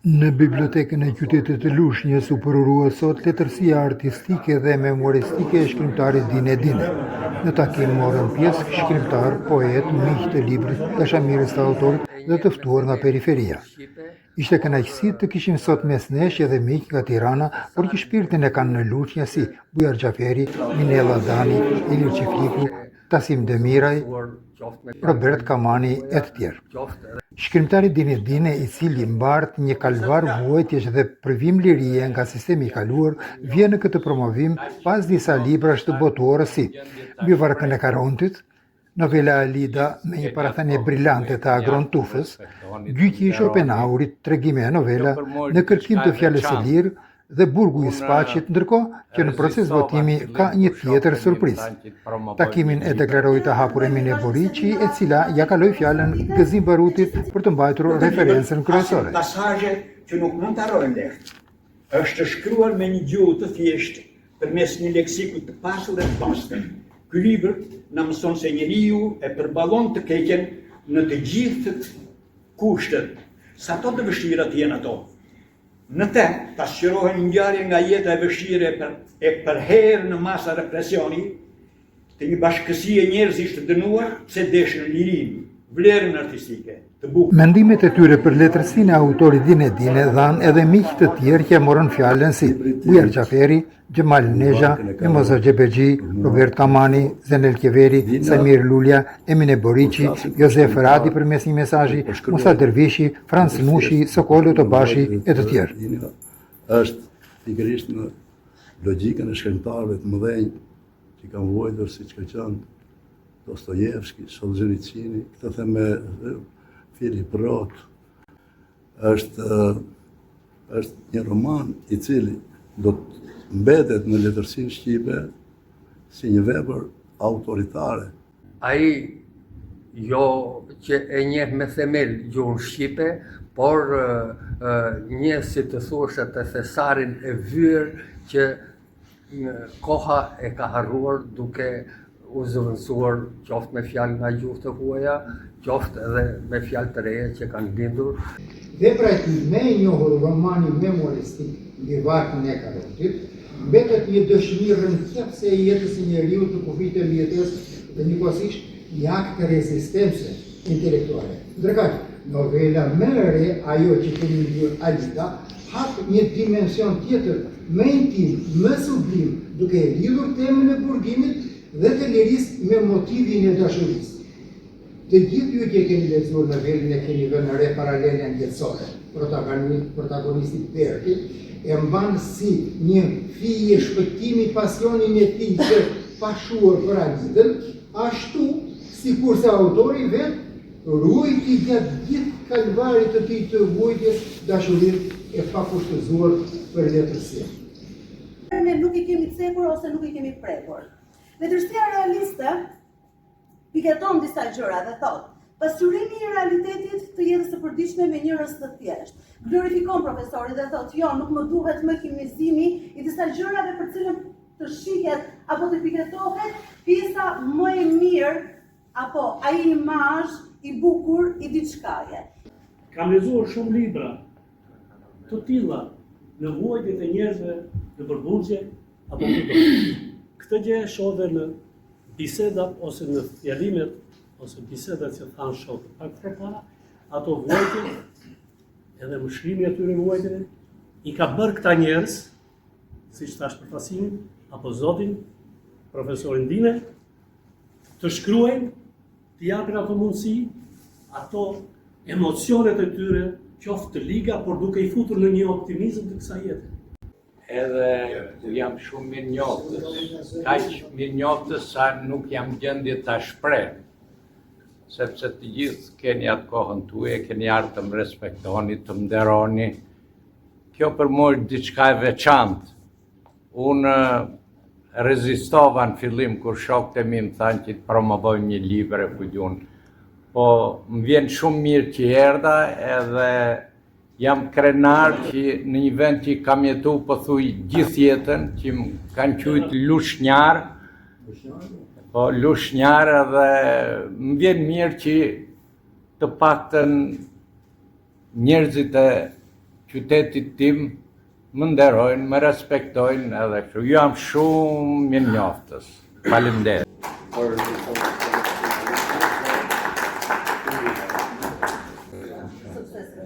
Në bibliotekën e qytetit të Lushnjës u përurua sot letërsia artistike dhe memoristike e shkrimtarit Dine Dine. Në takim morën pjesë shkrimtar, poet, miq të librit, dashamirës të autorit dhe të ftuar nga periferia. Ishte kënaqësi të kishim sot mes nesh edhe miq nga Tirana, por që shpirtin e kanë në Lushnjë si Bujar Xhaferi, Minella Dani, Ilir Çifliku, Tasim Demiraj, Robert Kamani e të tjerë. Shkrimtari Dine Dine, i cili mbart një kalvar vuajtjesh dhe përvim lirie nga sistemi i kaluar, vjen në këtë promovim pas disa librash të botuara si Mbi varkën e Karontit, novela Alida me një parathënie brillante të Agron Tufës, Gjyqi i Schopenhauerit, tregime e novela, Në kërkim të fjalës së lirë dhe Burgu i Spaqit, ndërkohë që në proces votimi ka një tjetër surprizë. Takimin e deklaroi të hapur Emine Boriqi, e cila ja kaloi fjalën Gëzim Barutit për të mbajtur referencën kryesore. Pasazhe që nuk mund të harrojmë lehtë. Është shkruar me një gjuhë të thjeshtë përmes një leksiku të pasur e të pastër. Ky libër na mëson se njeriu e përballon të keqen në të gjithë kushtet, sa to të vështira të jenë ato. Në te, pasqyrohen ngjarje nga jeta e vështirë e përherë në masa represioni, të një bashkësie njerëzish të dënuar se deshin lirinë, vlerën artistike, të bukur. Mendimet e tyre për letërsinë e autorit Dine Dine dhanë edhe miq të tjerë që morën fjalën si Bujar Xhaferi, Gjemal Nezha, Mimoza Xhebexhi, Robert Kamani, Zenel Kjeveri, Samir Lulja, Emine Boriqi, Josef Radi përmes një mesazhi, Musa Dervishi, Franc Nushi, Sokolo Tobashi e të tjerë. Është pikërisht në logjikën e shkrimtarëve të mëdhenj që kanë vuajtur siç ka qenë Dostojevski, Solzhenitsini, këtë them me Filip Roth, është një roman i cili do të mbetet në letërsinë shqipe si një vepër autoritare. Ai jo që e njeh me themel gjuhën shqipe, por njeh si të thoshe të thesarin e vyer që koha e ka harruar duke u zëvendësuar qoftë me fjalë nga gjuhë të huaja, qoftë edhe me fjalë të reja që kanë lindur. Vepra e tij më e njohur, romani memoristik Mbi varkën e Karontit, mbetet një dëshmi rrënjëse e jetës së njeriu të kufit e mjetës dhe njëkohësisht një akt të rezistencë intelektuale. Ndërkaq, novela më e re, ajo që kemi thënë Alida, hap një dimension tjetër, më intim, më sublim, duke lidhur temën e burgimit dhe të lirisë me motivin e dashurisë. Të gjithë ju që keni lexuar novelën e keni vënë re paralelen jetësore. Protagonisti Berti e mban si një fije shpëtimi pasionin e tij të pashuar për Alidën, ashtu sikurse autori vet ruajti gjatë gjithë kalvarit të tij të vuajtjes dashurinë e pakushtëzuar për letërsinë. Ne nuk i kemi cekur ose nuk i kemi prekur. Letërsia realiste piketon disa gjëra dhe thotë: pasurimi i realitetit të jetës së përditshme me njerëz të thjeshtë. Glorifikon profesorin dhe thotë: jo, nuk më duhet më kimizimi i disa gjërave për cilën të shihet apo të piketohet pjesa më e mirë apo ai imazh i bukur i diçkaje. Kam lexuar shumë libra të tilla në vuajtjet e njerëzve në përballje apo në dorë. Këtë gjë e shoh në bisedat ose në fjalimet ose bisedat që thanë shokët pak përpara, ato vuajtjet edhe mëshkrimi atyre vuajtjeve i ka bërë këta njerëz, siç thash për Fasimin apo Zotin, profesorin Dine, të shkruajnë, të japin ato mundësi, ato emocionet e tyre, qoftë të liga, por duke i futur në një optimizëm të kësaj jete. Edhe jam shumë mirënjohës, kaq mirënjohës sa nuk jam gjendje ta shpreh, sepse të gjithë keni atë kohën tuaj, keni ardhur të më respektoni, të më nderoni. Kjo për mua është diçka e veçantë. Unë rezistova në fillim kur shokët e mi më thanë që të promovoj një libër e kujtun. Po më vjen shumë mirë që erdha edhe jam krenar që në një vend që kam jetu pothuaj gjithë jetën, që më kanë quajtur lushnjar, po lushnjar edhe më vjen mirë që të paktën njerëzit e qytetit tim më nderojnë, më respektojnë edhe kështu. Jam shumë mirënjoftës. Faleminderit.